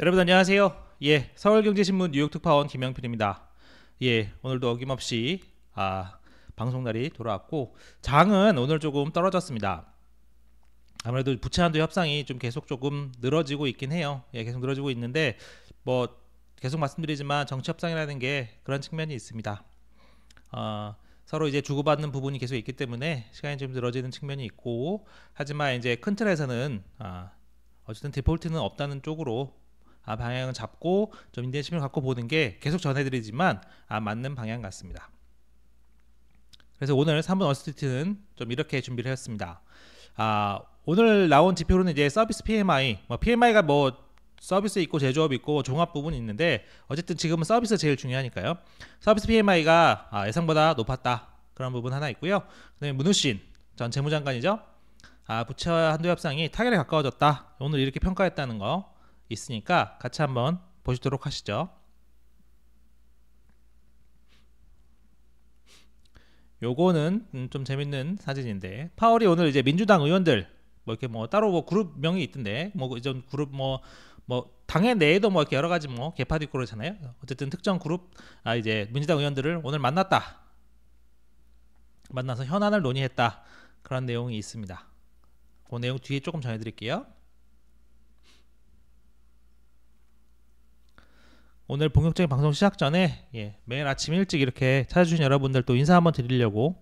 여러분 안녕하세요. 서울경제신문 뉴욕 특파원 김영필입니다. 오늘도 어김없이 방송날이 돌아왔고, 장은 오늘 조금 떨어졌습니다. 아무래도 부채한도 협상이 좀 계속 조금 늘어지고 있긴 해요. 계속 늘어지고 있는데 계속 말씀드리지만 정치 협상이라는 게 그런 측면이 있습니다. 서로 이제 주고받는 부분이 계속 있기 때문에 시간이 좀 늘어지는 측면이 있고, 하지만 이제 큰 틀에서는 어쨌든 디폴트는 없다는 쪽으로 방향을 잡고 좀 인내심을 갖고 보는 게 계속 전해드리지만 맞는 방향 같습니다. 그래서 오늘 3분 월스트리트는 좀 이렇게 준비를 했습니다. 오늘 나온 지표로는 이제 서비스 PMI, PMI가 서비스 있고 제조업 있고 종합 부분이 있는데, 어쨌든 지금은 서비스 제일 중요하니까요. 서비스 PMI가 예상보다 높았다, 그런 부분 하나 있고요. 그다음에 문우신 전 재무장관이죠. 부채 한도 협상이 타결에 가까워졌다, 오늘 이렇게 평가했다는 거 있으니까 같이 한번 보시도록 하시죠. 요거는 좀 재밌는 사진인데, 파월이 오늘 이제 민주당 의원들 이렇게 따로 그룹명이 있던데, 이전 그룹 당의 내에도 이렇게 여러 가지 개파도 있고 그러잖아요. 어쨌든 특정 그룹 이제 민주당 의원들을 오늘 만나서 현안을 논의했다, 그런 내용이 있습니다. 그 내용 뒤에 조금 전해드릴게요. 오늘 본격적인 방송 시작 전에 매일 아침 일찍 이렇게 찾아주신 여러분들 또 인사 한번 드리려고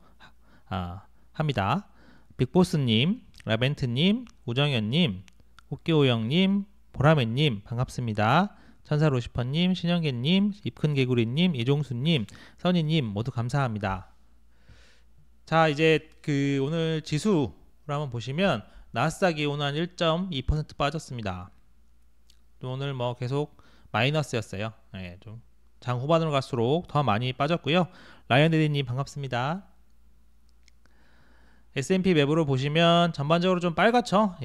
합니다. 빅보스님, 라벤트님, 우정현님, 웃기오영님, 보라매님 반갑습니다. 천사로시퍼님, 신영계님, 입큰개구리님, 이종수님, 선희님 모두 감사합니다. 자, 이제 오늘 지수를 한번 보시면 나스닥이 오늘 한 1.2% 빠졌습니다. 또 오늘 계속 마이너스였어요. 좀 장 후반으로 갈수록 더 많이 빠졌고요. 라이언데디님 반갑습니다. S&P 맵으로 보시면 전반적으로 좀 빨갛죠.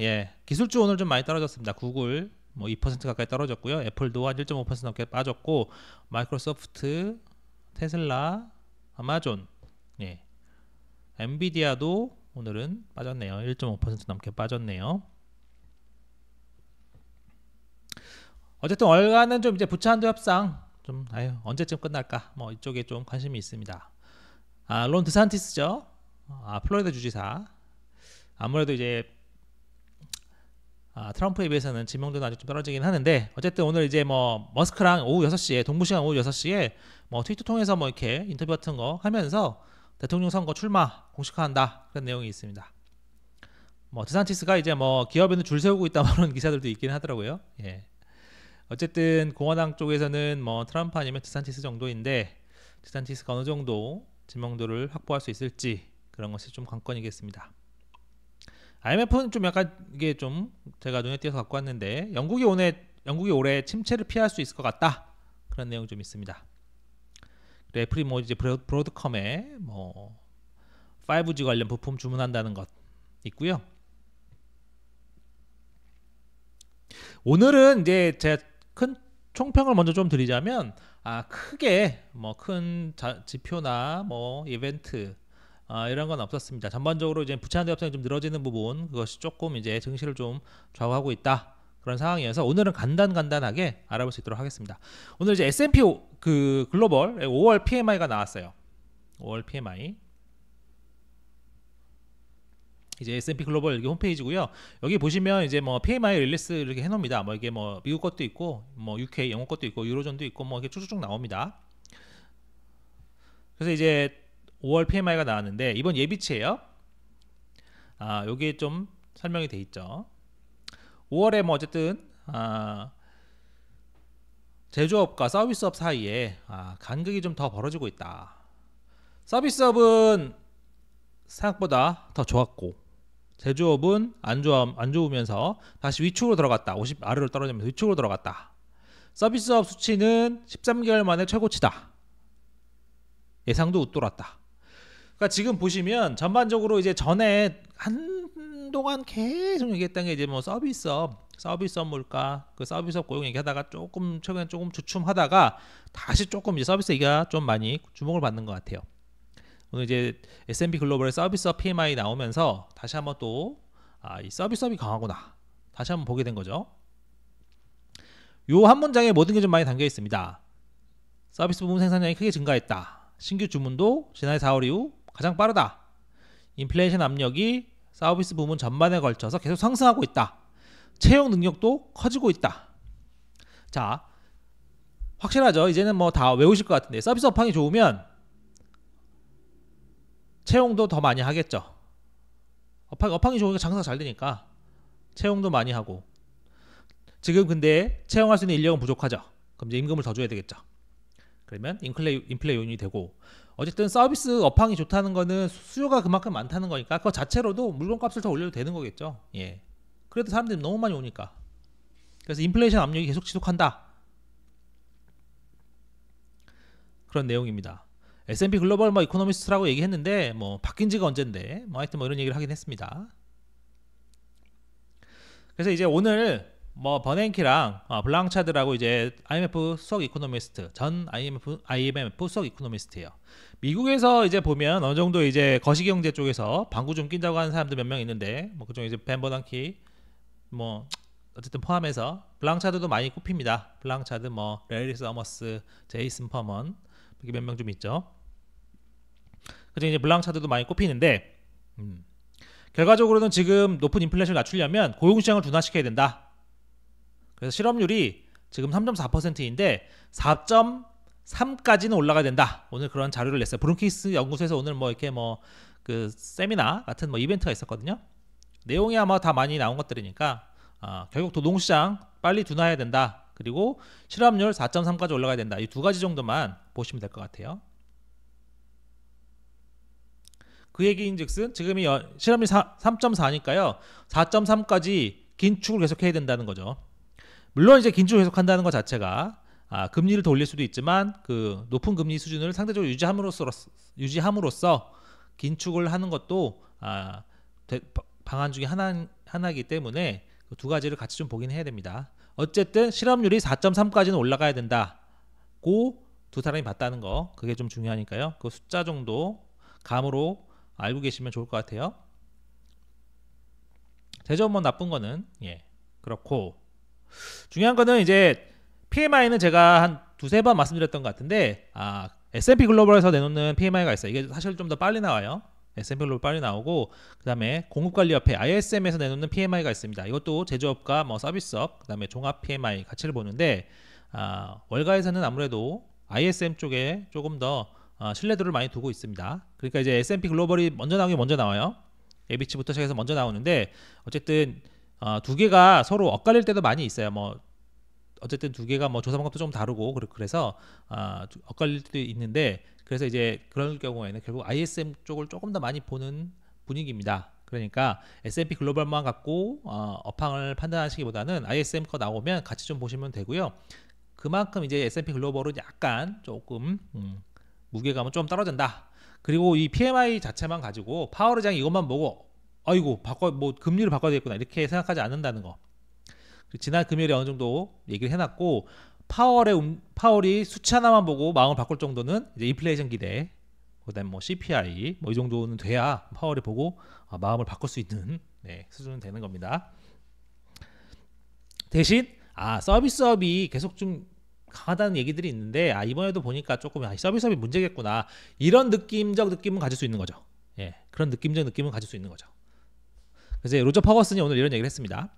기술주 오늘 좀 많이 떨어졌습니다. 구글 2% 가까이 떨어졌고요. 애플도 한 1.5% 넘게 빠졌고, 마이크로소프트, 테슬라, 아마존, 엔비디아도 오늘은 빠졌네요. 1.5% 넘게 빠졌네요. 어쨌든 월간은 좀 이제 부채 한도 협상 좀 언제쯤 끝날까 이쪽에 좀 관심이 있습니다. 론 드산티스죠. 플로리다 주지사. 아무래도 이제 트럼프에 비해서는 지명도는 아직 좀 떨어지긴 하는데, 어쨌든 오늘 이제 머스크랑 오후 6시에 동부시간 오후 6시에 트위터 통해서 이렇게 인터뷰 같은 거 하면서 대통령 선거 출마 공식화한다, 그런 내용이 있습니다. 드산티스가 이제 기업에는 줄 세우고 있다, 그런 기사들도 있긴 하더라고요. 어쨌든 공화당 쪽에서는 트럼프 아니면 드산티스 정도인데, 드산티스가 어느 정도 지명도를 확보할 수 있을지, 그런 것이 좀 관건이겠습니다. IMF는 좀 약간 이게 좀 제가 눈에 띄어서 갖고 왔는데, 영국이 올해 침체를 피할 수 있을 것 같다, 그런 내용 좀 있습니다. 애플이 이제 브로드컴에 5G 관련 부품 주문한다는 것 있고요. 오늘은 이제 제가 큰 총평을 먼저 좀 드리자면, 크게 큰 지표나 이벤트 이런 건 없었습니다. 전반적으로 이제 부채 한도 협상이 좀 늘어지는 부분, 그것이 조금 이제 증시를 좀 좌우하고 있다, 그런 상황이어서 오늘은 간단하게 알아볼 수 있도록 하겠습니다. 오늘 이제 S&P 글로벌 5월 PMI가 나왔어요. 5월 PMI. 이제 S&P 글로벌 여기 홈페이지고요. 여기 보시면 이제 PMI 릴리스 이렇게 해놓습니다. 이게 미국 것도 있고, UK 영국 것도 있고, 유로존도 있고, 이렇게 쭉쭉 나옵니다. 그래서 이제 5월 PMI가 나왔는데, 이번 예비치예요. 여기에 좀 설명이 돼 있죠. 5월에 어쨌든 제조업과 서비스업 사이에 간극이 좀 더 벌어지고 있다. 서비스업은 생각보다 더 좋았고, 제조업은 안 좋으면서 다시 위축으로 들어갔다. 50 아래로 떨어지면서 위축으로 들어갔다. 서비스업 수치는 13개월 만에 최고치다. 예상도 웃돌았다. 그러니까 지금 보시면 전반적으로 이제 전에 한동안 계속 얘기했던 게 이제 서비스업 물가, 서비스업 고용 얘기하다가 최근에 조금 주춤하다가 다시 조금 이제 서비스 얘기가 좀 많이 주목을 받는 것 같아요. 오늘 이제 S&P 글로벌의 서비스업 PMI 나오면서 다시 한번 또 이 서비스업이 강하구나, 다시 한번 보게 된 거죠. 요 한 문장에 모든 게 좀 많이 담겨 있습니다. 서비스 부문 생산량이 크게 증가했다. 신규 주문도 지난해 4월 이후 가장 빠르다. 인플레이션 압력이 서비스 부문 전반에 걸쳐서 계속 상승하고 있다. 채용 능력도 커지고 있다. 자, 확실하죠. 이제는 뭐 다 외우실 것 같은데 서비스 업황이 좋으면 채용도 더 많이 하겠죠. 업황이 좋으니까 장사가 잘 되니까 채용도 많이 하고. 지금 근데 채용할 수 있는 인력은 부족하죠. 그럼 이제 임금을 더 줘야 되겠죠. 그러면 인플레 요인이 되고, 어쨌든 서비스 업황이 좋다는 거는 수요가 그만큼 많다는 거니까 그거 자체로도 물건값을 더 올려도 되는 거겠죠. 예. 그래도 사람들이 너무 많이 오니까. 그래서 인플레이션 압력이 계속 지속한다. 그런 내용입니다. S&P 글로벌 뭐 이코노미스트라고 얘기했는데 뭐 바뀐 지가 언젠데 뭐 하여튼 뭐 이런 얘기를 하긴 했습니다. 그래서 이제 오늘 뭐 버냉키랑 블랑차드라고 이제 IMF 수석 이코노미스트, 전 IMF 수석 이코노미스트예요. 미국에서 이제 보면 어느 정도 이제 거시경제 쪽에서 방구 좀 낀다고 하는 사람들 몇 명 있는데 뭐 그중에 이제 벤 버냉키 뭐 어쨌든 포함해서 블랑차드도 많이 꼽힙니다. 블랑차드 뭐 레리 서머스, 제이슨 퍼먼 이렇게 몇 명 좀 있죠. 그중에 이제 블랑차드도 많이 꼽히는데 결과적으로는 지금 높은 인플레이션을 낮추려면 고용시장을 둔화시켜야 된다. 그래서 실업률이 지금 3.4%인데 4.3까지는 올라가야 된다. 오늘 그런 자료를 냈어요. 브룬키스 연구소에서 오늘 뭐 이렇게 뭐 그 세미나 같은 뭐 이벤트가 있었거든요. 내용이 아마 다 많이 나온 것들이니까 결국 노동시장 빨리 둔화해야 된다. 그리고 실업률 4.3까지 올라가야 된다. 이 두 가지 정도만 보시면 될 것 같아요. 그 얘기인즉슨 지금이 실업률 3.4니까요. 4.3까지 긴축을 계속해야 된다는 거죠. 물론 이제 긴축을 계속한다는 것 자체가 금리를 더 올릴 수도 있지만 그 높은 금리 수준을 상대적으로 유지함으로써 긴축을 하는 것도 방안 중에 하나이기 때문에 그 두 가지를 같이 좀 보긴 해야 됩니다. 어쨌든 실업률이 4.3까지는 올라가야 된다고 두 사람이 봤다는 거, 그게 좀 중요하니까요. 그 숫자 정도 감으로 알고 계시면 좋을 것 같아요. 대전 뭐 나쁜 거는 그렇고, 중요한 거는 이제 PMI는 제가 한 두세 번 말씀드렸던 것 같은데 S&P 글로벌에서 내놓는 PMI가 있어요. 이게 사실 좀 더 빨리 나와요. S&P 글로벌 빨리 나오고, 그 다음에 공급관리협회 ISM에서 내놓는 PMI가 있습니다. 이것도 제조업과 뭐 서비스업, 그 다음에 종합 PMI 가치를 보는데 월가에서는 아무래도 ISM 쪽에 조금 더 신뢰도를 많이 두고 있습니다. 그러니까 이제 S&P 글로벌이 먼저 나와요. ABC부터 시작해서 먼저 나오는데, 어쨌든 두 개가 서로 엇갈릴 때도 많이 있어요. 뭐 어쨌든 두 개가 뭐 조사 방법도 좀 다르고 그래서 엇갈릴 때도 있는데, 그래서 이제 그럴 경우에는 결국 ISM 쪽을 조금 더 많이 보는 분위기입니다. 그러니까 S&P 글로벌만 갖고 업황을 판단하시기보다는 ISM 거 나오면 같이 좀 보시면 되고요. 그만큼 이제 S&P 글로벌은 약간 조금 무게감은 좀 떨어진다. 그리고 이 PMI 자체만 가지고 파월 의장이 이것만 보고 아이고 뭐 금리를 바꿔야 되겠구나 이렇게 생각하지 않는다는 거. 지난 금요일에 어느 정도 얘기를 해놨고, 파월이 수치 하나만 보고 마음을 바꿀 정도는 이제 인플레이션 기대, 그다음 뭐 CPI 뭐 이 정도는 돼야 파월이 보고 마음을 바꿀 수 있는 수준은 되는 겁니다. 대신 서비스업이 계속 좀 강하다는 얘기들이 있는데 이번에도 보니까 조금 서비스업이 문제겠구나 이런 느낌적 느낌은 가질 수 있는 거죠. 그런 느낌적 느낌은 가질 수 있는 거죠. 그래서 로저 퍼거슨이 오늘 이런 얘기를 했습니다.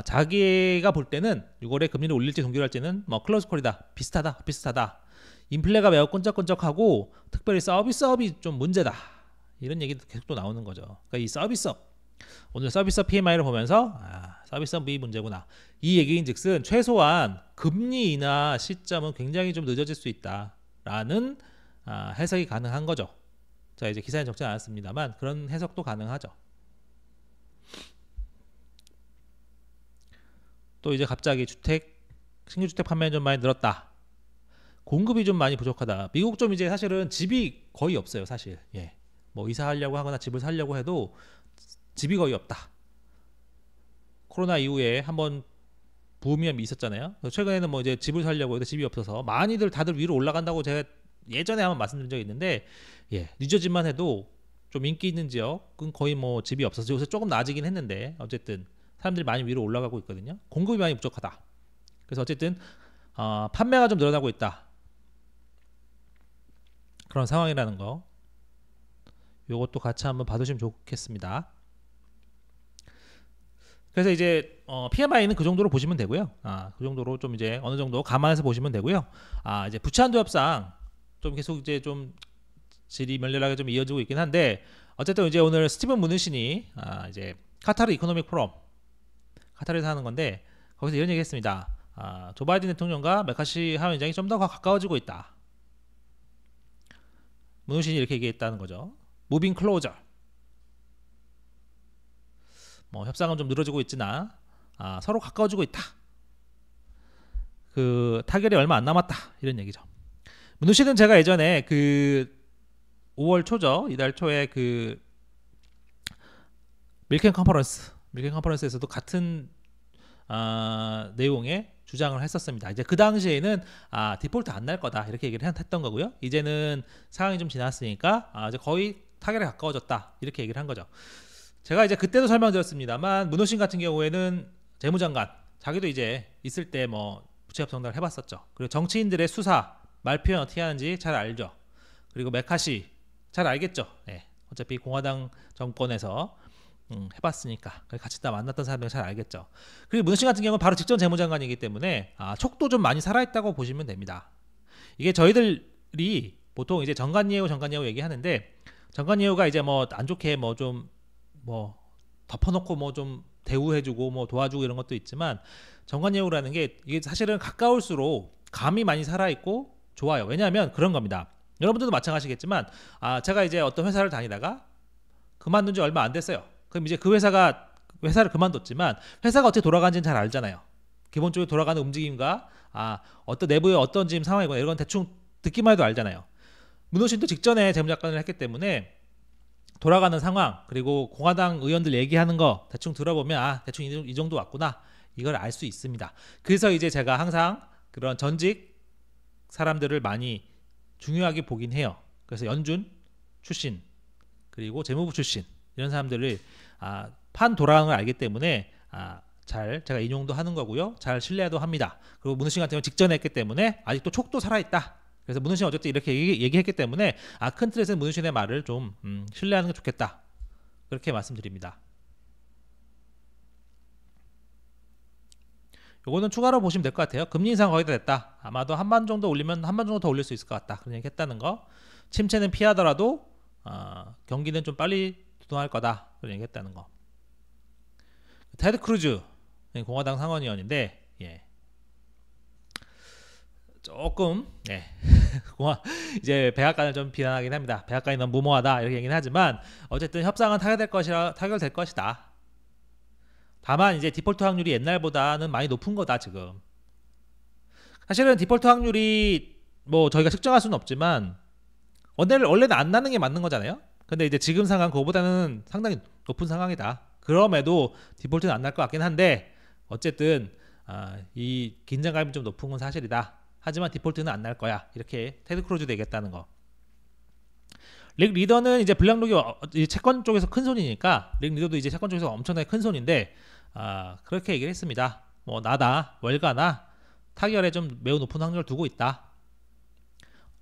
자기가 볼 때는 6월에 금리를 올릴지 동결할지는 뭐 클로즈콜이다, 비슷하다. 인플레가 매우 끈적끈적하고 특별히 서비스업이 좀 문제다, 이런 얘기도 계속 또 나오는 거죠. 그러니까 이 서비스업, 오늘 서비스업 PMI를 보면서 서비스업이 문제구나 이 얘기인즉슨 최소한 금리 인하 시점은 굉장히 좀 늦어질 수 있다라는 해석이 가능한 거죠. 자, 이제 기사에 적지 않았습니다만 그런 해석도 가능하죠. 또 이제 갑자기 신규 주택 판매는 좀 많이 늘었다. 공급이 좀 많이 부족하다. 미국 좀 이제 사실은 집이 거의 없어요, 사실. 뭐 이사하려고 하거나 집을 사려고 해도 집이 거의 없다. 코로나 이후에 한번 부음이 있었잖아요. 최근에는 뭐 이제 집을 사려고 해도 집이 없어서 다들 위로 올라간다고 제가 예전에 한번 말씀드린 적이 있는데, 뉴저지만 해도 좀 인기 있는 지역은 거의 뭐 집이 없어서 요새 조금 나아지긴 했는데 어쨌든 사람들이 많이 위로 올라가고 있거든요. 공급이 많이 부족하다. 그래서 어쨌든 판매가 좀 늘어나고 있다. 그런 상황이라는 거. 요것도 같이 한번 봐두시면 좋겠습니다. 그래서 이제 PMI는 그 정도로 보시면 되고요. 그 정도로 좀 이제 어느 정도 감안해서 보시면 되고요. 이제 부채 한도 협상 좀 계속 이제 좀 질이 멸렬하게 좀 이어지고 있긴 한데, 어쨌든 이제 오늘 스티븐 무누신이 이제 카타르 이코노믹 포럼, 카타르에서 하는 건데, 거기서 이런 얘기했습니다. 조 바이든 대통령과 메카시 하원의장이 좀 더 가까워지고 있다. 무누신이 이렇게 얘기했다는 거죠. 무빙 클로저. 뭐 협상은 좀 늘어지고 있으나 서로 가까워지고 있다. 그 타결이 얼마 안 남았다. 이런 얘기죠. 무누신은 제가 예전에 그 5월 초죠. 이달 초에 그 밀켄 컨퍼런스에서도 같은 내용의 주장을 했었습니다. 이제 그 당시에는 디폴트 안 날 거다 이렇게 얘기를 했던 거고요. 이제는 상황이 좀 지났으니까 이제 거의 타결에 가까워졌다 이렇게 얘기를 한 거죠. 제가 이제 그때도 설명드렸습니다만, 무누신 같은 경우에는 재무장관 자기도 이제 있을 때 뭐 부채 협상을 해봤었죠. 그리고 정치인들의 수사 말 표현 어떻게 하는지 잘 알죠. 그리고 메카시 잘 알겠죠. 네. 어차피 공화당 정권에서 해봤으니까 같이 다 만났던 사람들 잘 알겠죠. 그리고 무누신 같은 경우는 바로 직전 재무장관이기 때문에 촉도 좀 많이 살아있다고 보시면 됩니다. 이게 저희들이 보통 이제 정관예우 얘기하는데, 정관예우가 이제 뭐 안 좋게 뭐 좀 뭐 덮어놓고 뭐 좀 대우해주고 뭐 도와주고 이런 것도 있지만, 정관예우라는 게 이게 사실은 가까울수록 감이 많이 살아있고 좋아요. 왜냐하면 그런 겁니다. 여러분들도 마찬가지겠지만 제가 이제 어떤 회사를 다니다가 그만둔 지 얼마 안 됐어요. 그럼 이제 그 회사를 그만뒀지만 회사가 어떻게 돌아가는지는 잘 알잖아요. 기본적으로 돌아가는 움직임과 어떤 내부의 어떤 지금 상황이거나 이런 건 대충 듣기만 해도 알잖아요. 무누신도 직전에 재무장관을 했기 때문에 돌아가는 상황, 그리고 공화당 의원들 얘기하는 거 대충 들어보면 대충 이 정도 왔구나 이걸 알 수 있습니다. 그래서 이제 제가 항상 그런 전직 사람들을 많이 중요하게 보긴 해요. 그래서 연준 출신 그리고 재무부 출신 이런 사람들을 판 돌아가는 걸 알기 때문에 잘 제가 인용도 하는 거고요. 잘 신뢰도 합니다. 그리고 무누신 같은 경우는 직전에 했기 때문에 아직도 촉도 살아있다. 그래서 무누신 어쨌든 이렇게 얘기했기 때문에 큰 틀에서는 무누신의 말을 좀 신뢰하는 게 좋겠다. 그렇게 말씀드립니다. 요거는 추가로 보시면 될 것 같아요. 금리 인상 거의 다 됐다. 아마도 한 번 정도 올리면 한 번 정도 더 올릴 수 있을 것 같다. 그런 얘기 했다는 거. 침체는 피하더라도 경기는 좀 빨리 두동할 거다. 그런 얘기 했다는 거. 테드 크루즈 공화당 상원의원인데 조금 이제 백악관을 좀 비난하긴 합니다. 백악관이 너무 무모하다 이렇게 얘기는 하지만 어쨌든 협상은 타결될 것이다. 다만 이제 디폴트 확률이 옛날보다는 많이 높은 거다 지금. 사실은 디폴트 확률이 뭐 저희가 측정할 수는 없지만 원래는 안 나는 게 맞는 거잖아요. 근데 이제 지금 상황 그거보다는 상당히 높은 상황이다. 그럼에도 디폴트는 안 날 것 같긴 한데 어쨌든 이 긴장감이 좀 높은 건 사실이다. 하지만 디폴트는 안 날 거야. 이렇게 테드 크루즈도 얘기했다는 거. 릭 리더는 이제 블랙록이 채권 쪽에서 큰 손이니까 릭 리더도 이제 채권 쪽에서 엄청나게 큰 손인데 그렇게 얘기를 했습니다. 뭐 나다 월가나 타결에 좀 매우 높은 확률을 두고 있다.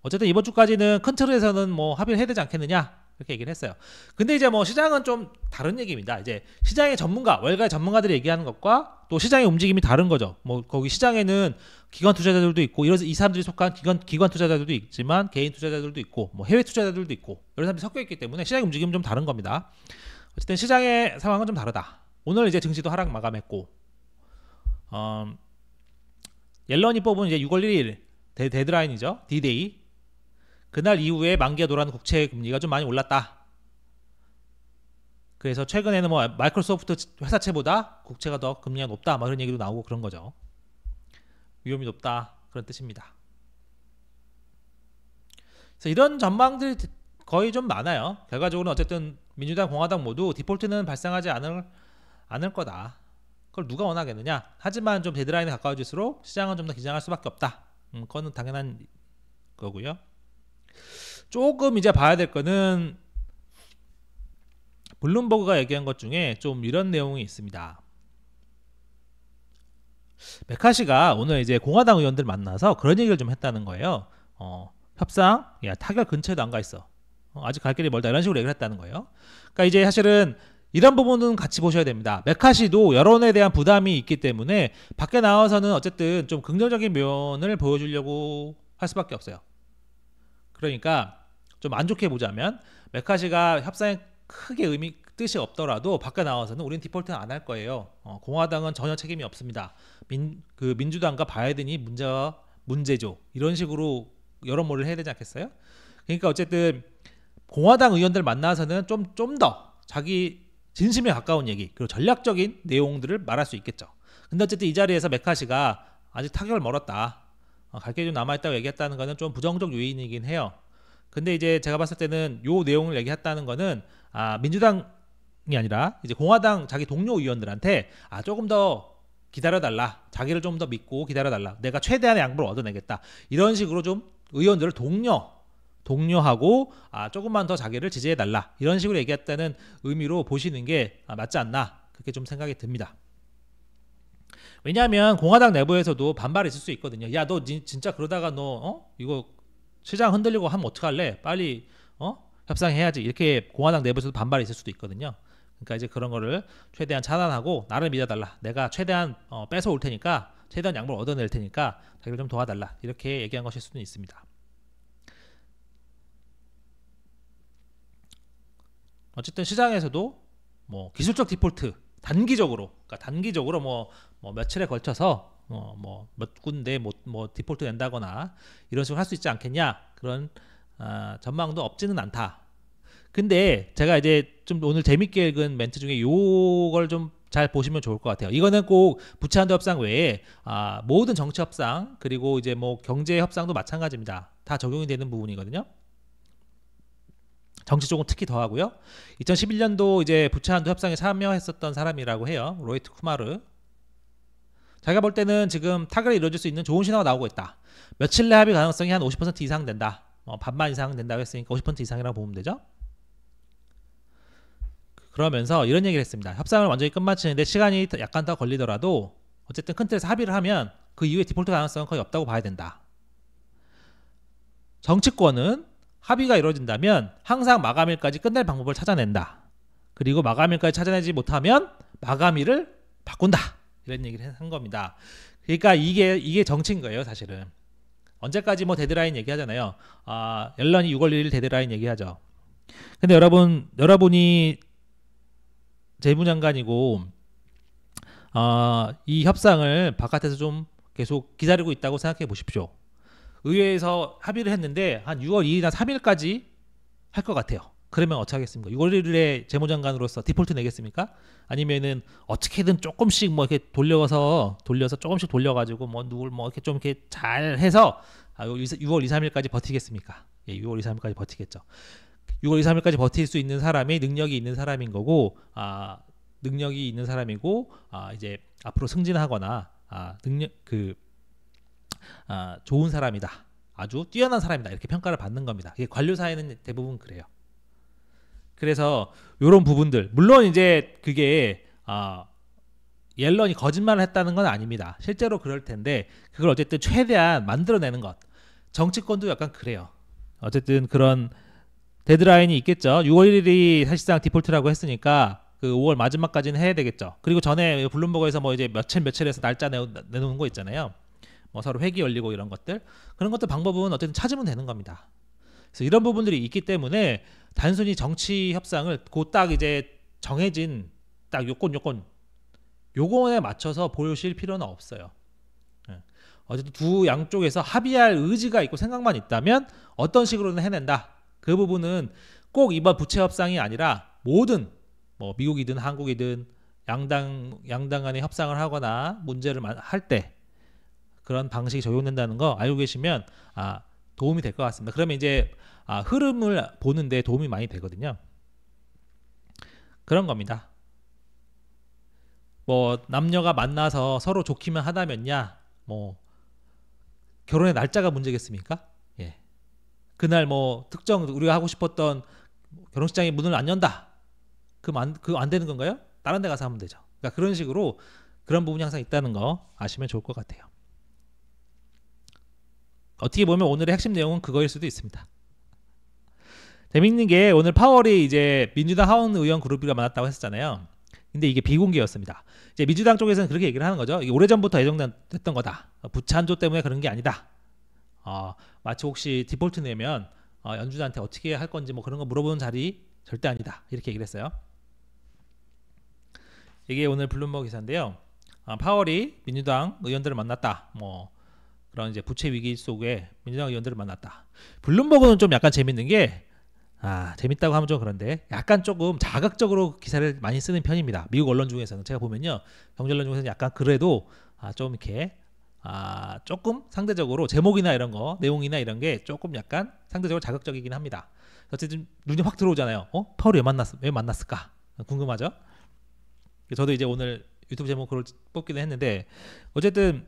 어쨌든 이번 주까지는 큰 틀에서는 뭐 합의를 해야 되지 않겠느냐 이렇게 얘기를 했어요. 근데 이제 뭐 시장은 좀 다른 얘기입니다. 이제 시장의 월가의 전문가들이 얘기하는 것과 또 시장의 움직임이 다른 거죠. 뭐 거기 시장에는 기관 투자자들도 있고 이 사람들이 속한 기관 투자자들도 있지만 개인 투자자들도 있고 뭐 해외 투자자들도 있고 여러 사람들이 섞여 있기 때문에 시장의 움직임은 좀 다른 겁니다. 어쨌든 시장의 상황은 좀 다르다. 오늘 이제 증시도 하락 마감했고 옐런이 뽑은 이제 6월 1일 데드라인이죠. D-Day. 그날 이후에 만기가 돌아가는 국채 금리가 좀 많이 올랐다. 그래서 최근에는 뭐 마이크로소프트 회사채보다 국채가 더 금리가 높다. 막 이런 얘기도 나오고 그런 거죠. 위험이 높다. 그런 뜻입니다. 그래서 이런 전망들이 거의 좀 많아요. 결과적으로는 어쨌든 민주당, 공화당 모두 디폴트는 발생하지 않을 거다. 그걸 누가 원하겠느냐. 하지만 좀 데드라인에 가까워질수록 시장은 좀 더 긴장할 수밖에 없다. 그거는 당연한 거고요. 조금 이제 봐야 될 거는 블룸버그가 얘기한 것 중에 좀 이런 내용이 있습니다. 메카시가 오늘 이제 공화당 의원들 만나서 그런 얘기를 좀 했다는 거예요. 협상, 야 타결 근처에도 안 가 있어. 아직 갈 길이 멀다 이런 식으로 얘기를 했다는 거예요. 그러니까 이제 사실은 이런 부분은 같이 보셔야 됩니다. 메카시도 여론에 대한 부담이 있기 때문에 밖에 나와서는 어쨌든 좀 긍정적인 면을 보여주려고 할 수밖에 없어요. 그러니까 좀 안 좋게 보자면 메카시가 협상에 크게 뜻이 없더라도 밖에 나와서는 우린 디폴트는 안 할 거예요. 공화당은 전혀 책임이 없습니다. 민주당과 바이든이 문제죠. 이런 식으로 여론몰이를 해야 되지 않겠어요? 그러니까 어쨌든 공화당 의원들 만나서는 좀 더 자기 진심에 가까운 얘기 그리고 전략적인 내용들을 말할 수 있겠죠. 근데 어쨌든 이 자리에서 메카시가 아직 타격을 멀었다. 갈 길이 좀 남아있다고 얘기했다는 거는 좀 부정적 요인이긴 해요. 근데 이제 제가 봤을 때는 요 내용을 얘기했다는 거는 민주당이 아니라 이제 공화당 자기 동료 의원들한테 조금 더 기다려달라. 자기를 좀 더 믿고 기다려달라. 내가 최대한의 양보를 얻어내겠다. 이런 식으로 좀 의원들을 독려하고 조금만 더 자기를 지지해달라. 이런 식으로 얘기했다는 의미로 보시는 게 맞지 않나. 그렇게 좀 생각이 듭니다. 왜냐하면 공화당 내부에서도 반발이 있을 수 있거든요. 야, 너 진짜 그러다가 너 이거 시장 흔들리고 하면 어떡할래? 빨리 협상해야지. 이렇게 공화당 내부에서도 반발이 있을 수도 있거든요. 그러니까 이제 그런 거를 최대한 차단하고 나를 믿어달라. 내가 최대한 뺏어올 테니까 최대한 양보를 얻어낼 테니까 자기를 좀 도와달라. 이렇게 얘기한 것일 수도 있습니다. 어쨌든 시장에서도 뭐 기술적 디폴트 단기적으로 뭐 며칠에 걸쳐서 몇 군데 뭐 디폴트 낸다거나 이런 식으로 할 수 있지 않겠냐 그런 전망도 없지는 않다. 근데 제가 이제 좀 오늘 재밌게 읽은 멘트 중에 요걸 좀 잘 보시면 좋을 것 같아요. 이거는 꼭 부채 한도 협상 외에 모든 정치 협상 그리고 이제 뭐 경제 협상도 마찬가지입니다. 다 적용이 되는 부분이거든요. 정치 쪽은 특히 더하고요. 2011년도 이제 부채 한도 협상에 참여했었던 사람이라고 해요. 로이트 쿠마르. 자기가 볼 때는 지금 타결이 이루어질 수 있는 좋은 신호가 나오고 있다. 며칠 내 합의 가능성이 한 50% 이상 된다. 반반 이상 된다고 했으니까 50% 이상이라고 보면 되죠. 그러면서 이런 얘기를 했습니다. 협상을 완전히 끝마치는데 시간이 약간 더 걸리더라도 어쨌든 큰 틀에서 합의를 하면 그 이후에 디폴트 가능성은 거의 없다고 봐야 된다. 정치권은 합의가 이루어진다면 항상 마감일까지 끝낼 방법을 찾아낸다. 그리고 마감일까지 찾아내지 못하면 마감일을 바꾼다. 이런 얘기를 한 겁니다. 그러니까 이게 정치인 거예요, 사실은. 언제까지 뭐 데드라인 얘기하잖아요. 옐런이 6월 1일 데드라인 얘기하죠. 근데 여러분이 재무장관이고 이 협상을 바깥에서 좀 계속 기다리고 있다고 생각해 보십시오. 의회에서 합의를 했는데 한 6월 2일이나 3일까지 할 것 같아요. 그러면 어떻게 하겠습니까? 6월 1일에 재무장관으로서 디폴트 내겠습니까? 아니면은 어떻게든 조금씩 뭐 이렇게 돌려서 조금씩 돌려가지고 뭐 누굴 뭐 이렇게 좀 이렇게 잘 해서 6월 2, 3일까지 버티겠습니까? 예, 6월 2, 3일까지 버티겠죠. 6월 2, 3일까지 버틸 수 있는 사람이 능력이 있는 사람인 거고, 능력이 있는 사람이고, 이제 앞으로 승진하거나 좋은 사람이다. 아주 뛰어난 사람이다. 이렇게 평가를 받는 겁니다. 이게 관료 사회는 대부분 그래요. 그래서 이런 부분들 물론 이제 그게 옐런이 거짓말을 했다는 건 아닙니다. 실제로 그럴 텐데 그걸 어쨌든 최대한 만들어내는 것. 정치권도 약간 그래요. 어쨌든 그런 데드라인이 있겠죠. 6월 1일이 사실상 디폴트라고 했으니까 그 5월 마지막까지는 해야 되겠죠. 그리고 전에 블룸버그에서 뭐 이제 며칠에서 날짜 내놓는 거 있잖아요. 뭐 서로 회기 열리고 이런 것들 그런 것들 방법은 어쨌든 찾으면 되는 겁니다. 그래서 이런 부분들이 있기 때문에 단순히 정치 협상을 딱 이제 정해진 딱 요건에 맞춰서 보실 필요는 없어요. 어쨌든 두 양쪽에서 합의할 의지가 있고 생각만 있다면 어떤 식으로는 해낸다. 그 부분은 꼭 이번 부채 협상이 아니라 모든 뭐 미국이든 한국이든 양당 간에 협상을 하거나 문제를 할 때 그런 방식이 적용된다는 거 알고 계시면 도움이 될 것 같습니다. 그러면 이제 흐름을 보는데 도움이 많이 되거든요. 그런 겁니다. 뭐 남녀가 만나서 서로 좋기만 하다면야 뭐 결혼의 날짜가 문제겠습니까? 예. 그날 뭐 특정 우리가 하고 싶었던 결혼식장에 문을 안 연다. 그거 안 되는 건가요? 다른 데 가서 하면 되죠. 그러니까 그런 식으로 그런 부분이 항상 있다는 거 아시면 좋을 것 같아요. 어떻게 보면 오늘의 핵심 내용은 그거일 수도 있습니다. 재밌는 게 오늘 파월이 이제 민주당 하원 의원 그룹이랑 만났다고 했었잖아요. 근데 이게 비공개였습니다. 이제 민주당 쪽에서는 그렇게 얘기를 하는 거죠. 이게 오래전부터 예정됐던 거다. 부채 한조 때문에 그런 게 아니다. 마치 혹시 디폴트 내면 연준한테 어떻게 할 건지 뭐 그런 거 물어보는 자리 절대 아니다. 이렇게 얘기를 했어요. 이게 오늘 블룸버그 기사인데요. 파월이 민주당 의원들을 만났다. 뭐 그런 이제 부채 위기 속에 민주당 의원들을 만났다. 블룸버그는 좀 약간 재밌는 게 재밌다고 하면 좀 그런데 약간 조금 자극적으로 기사를 많이 쓰는 편입니다. 미국 언론 중에서는 제가 보면요, 경제 언론 중에서는 약간 그래도 좀 이렇게 조금 상대적으로 제목이나 이런 거, 내용이나 이런 게 조금 약간 상대적으로 자극적이긴 합니다. 어쨌든 눈이 확 들어오잖아요. 파월이 왜 만났을까? 궁금하죠? 저도 이제 오늘 유튜브 제목으로 뽑기는 했는데 어쨌든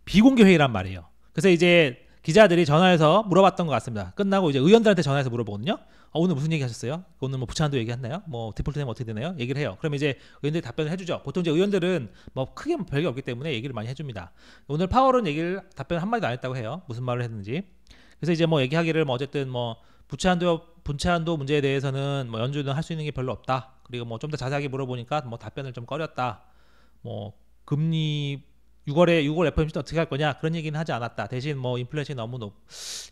비공개 회의란 말이에요. 그래서 이제 기자들이 전화해서 물어봤던 것 같습니다. 끝나고 이제 의원들한테 전화해서 물어보거든요. 오늘 무슨 얘기 하셨어요? 오늘 뭐 부채한도 얘기했나요? 뭐 디폴트 되면 어떻게 되나요? 얘기를 해요. 그럼 이제 의원들이 답변을 해주죠. 보통 이제 의원들은 뭐 크게 별게 없기 때문에 얘기를 많이 해줍니다. 오늘 파월은 답변 한마디도 안 했다고 해요. 무슨 말을 했는지. 그래서 이제 뭐 얘기하기를 뭐 어쨌든 뭐 부채 한도 문제에 대해서는 뭐 연준은 할 수 있는 게 별로 없다. 그리고 뭐 좀 더 자세하게 물어보니까 뭐 답변을 좀 꺼렸다. 뭐 금리 6월 FOMC 어떻게 할 거냐 그런 얘기는 하지 않았다. 대신 뭐 인플레이션이 너무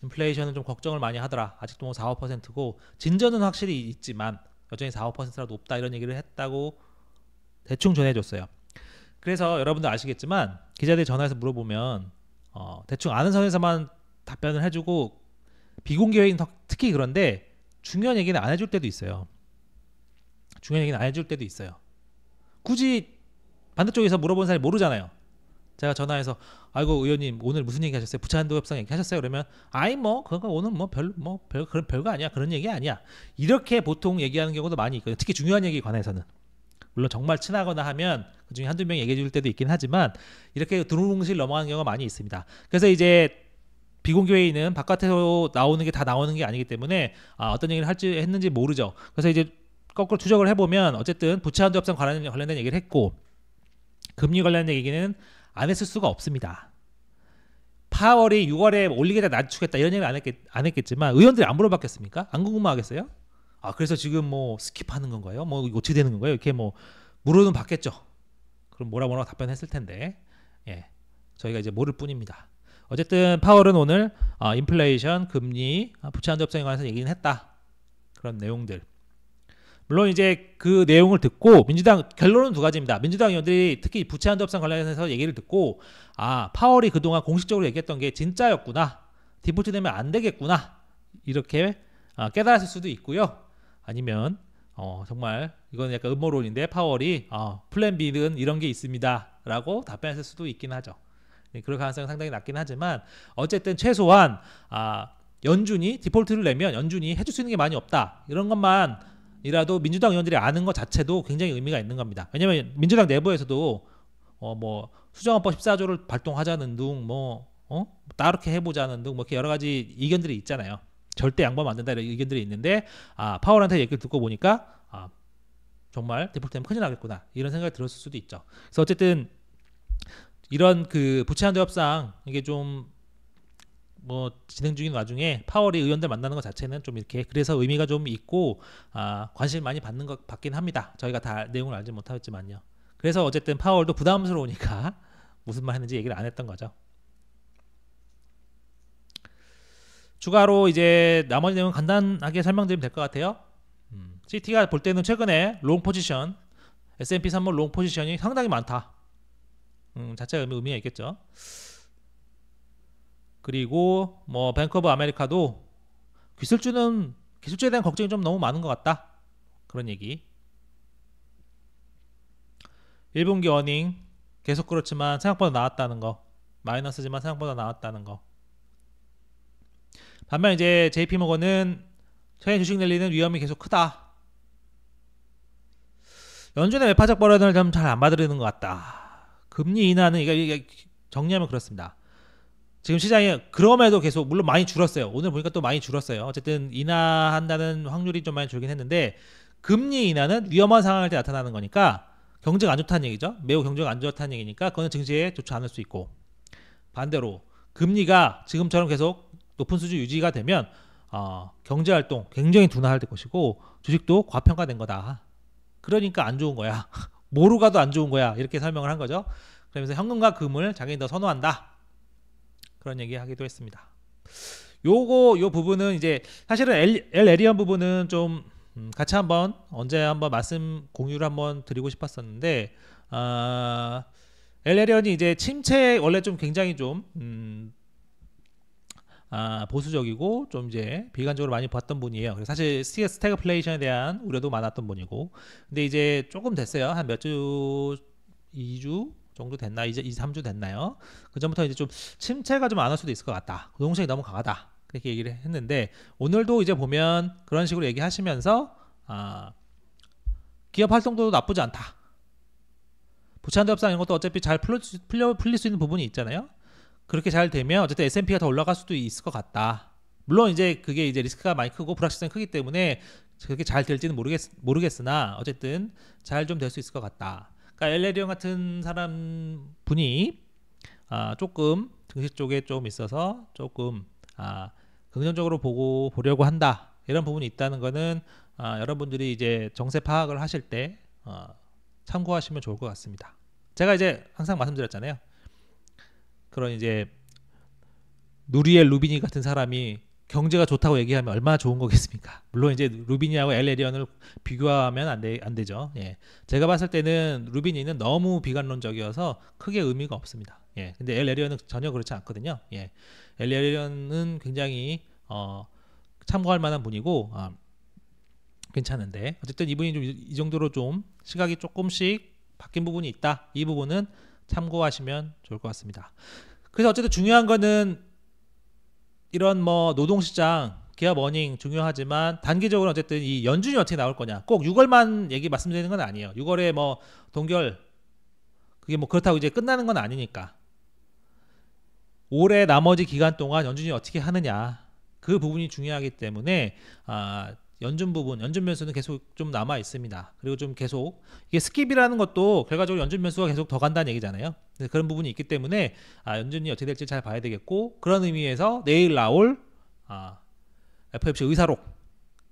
인플레이션은 좀 걱정을 많이 하더라. 아직도 뭐 4, 5%고 진전은 확실히 있지만 여전히 4, 5%라도 높다 이런 얘기를 했다고 대충 전해줬어요. 그래서 여러분들 아시겠지만 기자들이 전화해서 물어보면 대충 아는 선에서만 답변을 해주고 비공개 회의는 특히 그런데 중요한 얘기는 안 해줄 때도 있어요. 굳이 반대쪽에서 물어본 사람이 모르잖아요. 제가 전화해서 아이고 의원님 오늘 무슨 얘기 하셨어요? 부채 한도 협상 얘기 하셨어요? 그러면 뭐 그거 오늘 별거 아니야. 그런 얘기 아니야. 이렇게 보통 얘기하는 경우도 많이 있거든요. 특히 중요한 얘기에 관해서는. 물론 정말 친하거나 하면 그중에 한두 명 얘기해 줄 때도 있긴 하지만 이렇게 두루뭉실 넘어가는 경우가 많이 있습니다. 그래서 이제 비공개 회의는 바깥에서 나오는 게 다 나오는 게 아니기 때문에 어떤 얘기를 했는지 모르죠. 그래서 이제 거꾸로 추적을 해보면 어쨌든 부채 한도 협상 관련된 얘기를 했고 금리 관련된 얘기는 안 했을 수가 없습니다. 파월이 6월에 올리겠다 낮추겠다 이런 얘기를 안 했겠지만 의원들이 안 물어봤겠습니까? 안 궁금하겠어요? 그래서 지금 뭐 스킵하는 건가요? 뭐 어떻게 되는 건가요? 이렇게 뭐 물어는 받겠죠. 그럼 뭐라 답변했을 텐데 저희가 이제 모를 뿐입니다. 어쨌든 파월은 오늘 인플레이션, 금리, 부채 한도 협상에 관해서 얘기는 했다. 그런 내용들. 물론 이제 그 내용을 듣고 민주당 결론은 두 가지입니다. 민주당 의원들이 특히 부채 한도 협상 관련해서 얘기를 듣고 파월이 그동안 공식적으로 얘기했던 게 진짜였구나. 디폴트 되면 안 되겠구나. 이렇게 깨달았을 수도 있고요. 아니면 정말 이건 약간 음모론인데 파월이 플랜 B는 이런 게 있습니다. 라고 답변했을 수도 있긴 하죠. 그럴 가능성은 상당히 낮긴 하지만 어쨌든 최소한 연준이 디폴트를 내면 연준이 해줄 수 있는 게 많이 없다. 이런 것만 이라도 민주당 의원들이 아는 것 자체도 굉장히 의미가 있는 겁니다. 왜냐하면 민주당 내부에서도 뭐 수정헌법 14조를 발동하자는 등 따르게 해보자는 등 뭐 이렇게 여러 가지 의견들이 있잖아요. 절대 양보하면 안 된다 이런 의견들이 있는데 파월한테 얘기를 듣고 보니까 정말 디폴트되면 큰일 나겠구나 이런 생각이 들었을 수도 있죠. 그래서 어쨌든 이런 그 부채 한도 협상 이게 좀 뭐 진행 중인 와중에 파월이 의원들 만나는 것 자체는 좀 이렇게 그래서 의미가 좀 있고 관심 많이 받긴 합니다. 저희가 다 내용을 알지 못하겠지만요. 그래서 어쨌든 파월도 부담스러우니까 무슨 말 했는지 얘기를 안 했던 거죠. 추가로 이제 나머지 내용 간단하게 설명드리면 될 것 같아요. CT가 볼 때는 최근에 롱 포지션 S&P 300 롱 포지션이 상당히 많다. 자체가 의미가 있겠죠. 그리고 뭐 뱅크 오브 아메리카도 기술주에 대한 걱정이 좀 너무 많은 것 같다. 그런 얘기. 1분기 어닝 계속 그렇지만 생각보다 나왔다는 거. 마이너스지만 생각보다 나왔다는 거. 반면 이제 JP모건은 최근 주식 랠리는 위험이 계속 크다. 연준의 매파적 버릇을 좀 잘 안 받아들이는 것 같다. 금리 인하는 이게 정리하면 그렇습니다. 지금 시장이 그럼에도 계속 물론 많이 줄었어요. 오늘 보니까 또 많이 줄었어요. 어쨌든 인하한다는 확률이 좀 많이 줄긴 했는데 금리 인하는 위험한 상황일 때 나타나는 거니까 경제가 안 좋다는 얘기죠. 매우 경제가 안 좋다는 얘기니까 그거는 증시에 좋지 않을 수 있고, 반대로 금리가 지금처럼 계속 높은 수준 유지가 되면 경제 활동 굉장히 둔화할 것이고 주식도 과평가된 거다. 그러니까 안 좋은 거야. 뭐로 가도 안 좋은 거야. 이렇게 설명을 한 거죠. 그러면서 현금과 금을 자기는 더 선호한다. 그런 얘기 하기도 했습니다. 요 부분은 이제 사실은 엘 에리언 부분은 좀 같이 한번 언제 한번 말씀 공유를 한번 드리고 싶었었는데, 엘 에리언이 이제 침체 원래 좀 굉장히 좀 보수적이고 좀 이제 비관적으로 많이 봤던 분이에요. 그래서 사실 스태그플레이션에 대한 우려도 많았던 분이고, 근데 이제 조금 됐어요. 한 몇 주, 2주 정도 됐나? 이제 2, 3주 됐나요? 그 전부터 이제 좀 침체가 좀 안 올 수도 있을 것 같다. 노동성이 너무 강하다. 그렇게 얘기를 했는데, 오늘도 이제 보면 그런 식으로 얘기하시면서 기업 활동도 나쁘지 않다. 부채한도 협상 이런 것도 어차피 잘 풀릴 수 있는 부분이 있잖아요. 그렇게 잘 되면 어쨌든 S&P가 더 올라갈 수도 있을 것 같다. 물론 이제 그게 이제 리스크가 많이 크고 불확실성이 크기 때문에 그렇게 잘 될지는 모르겠으나 어쨌든 잘 좀 될 수 있을 것 같다. 그러니까 엘레리온 같은 사람 분이 조금 증시 쪽에 좀 있어서 조금 긍정적으로 보려고 한다. 이런 부분이 있다는 거는 여러분들이 이제 정세 파악을 하실 때 참고하시면 좋을 것 같습니다. 제가 이제 항상 말씀드렸잖아요. 그런 이제 누리엘 루비니 같은 사람이 경제가 좋다고 얘기하면 얼마나 좋은 거겠습니까? 물론 이제 루비니하고 엘 에리언을 비교하면 안 되죠. 예. 제가 봤을 때는 루비니는 너무 비관론적이어서 크게 의미가 없습니다. 예. 근데 엘 에리언은 전혀 그렇지 않거든요. 예. 엘 에리언은 굉장히 참고할 만한 분이고 괜찮은데, 어쨌든 이분이 좀 이 정도로 좀 시각이 조금씩 바뀐 부분이 있다. 이 부분은 참고하시면 좋을 것 같습니다. 그래서 어쨌든 중요한 거는 이런 뭐 노동시장, 기업 어닝 중요하지만 단기적으로 어쨌든 이 연준이 어떻게 나올 거냐. 꼭 6월만 얘기 말씀드리는 건 아니에요. 6월에 뭐 동결 그게 뭐 그렇다고 이제 끝나는 건 아니니까. 올해 나머지 기간 동안 연준이 어떻게 하느냐. 그 부분이 중요하기 때문에 연준 변수는 계속 좀 남아 있습니다. 그리고 좀 계속 이게 스킵이라는 것도 결과적으로 연준 변수가 계속 더 간다는 얘기잖아요. 그런 부분이 있기 때문에 연준이 어떻게 될지 잘 봐야 되겠고, 그런 의미에서 내일 나올 FOMC 의사록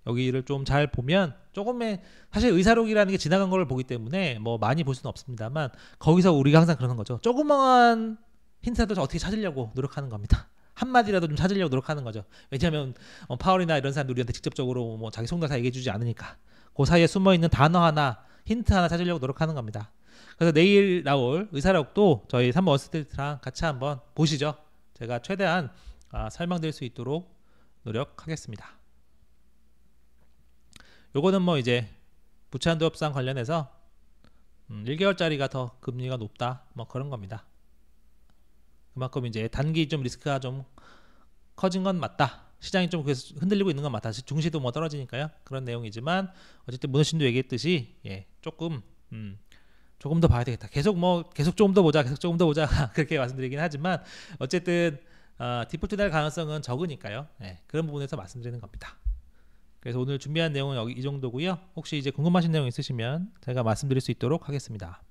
여기를 좀 잘 보면 조금의 사실 의사록이라는 게 지나간 걸 보기 때문에 뭐 많이 볼 수는 없습니다만, 거기서 우리가 항상 그러는 거죠. 조그마한 힌트라도 어떻게 찾으려고 노력하는 겁니다. 한마디라도 좀 찾으려고 노력하는 거죠. 왜냐하면 파월이나 이런 사람들이 우리한테 직접적으로 뭐 자기 속날 다 얘기해주지 않으니까 그 사이에 숨어있는 단어 하나, 힌트 하나 찾으려고 노력하는 겁니다. 그래서 내일 나올 의사록도 저희 3번 월스트리트랑 같이 한번 보시죠. 제가 최대한 설명드릴 수 있도록 노력하겠습니다. 요거는 뭐 이제 부채한도 협상 관련해서 1개월짜리가 더 금리가 높다 뭐 그런 겁니다. 그만큼 이제 단기 좀 리스크가 좀 커진 건 맞다. 시장이 좀 흔들리고 있는 건 맞다. 중시도 뭐 떨어지니까요. 그런 내용이지만 어쨌든 문호신도 얘기했듯이 조금 더 봐야 되겠다. 계속 조금 더 보자. 그렇게 말씀드리긴 하지만 어쨌든 디폴트 날 가능성은 적으니까요. 그런 부분에서 말씀드리는 겁니다. 그래서 오늘 준비한 내용은 이 정도고요. 혹시 이제 궁금하신 내용 있으시면 제가 말씀드릴 수 있도록 하겠습니다.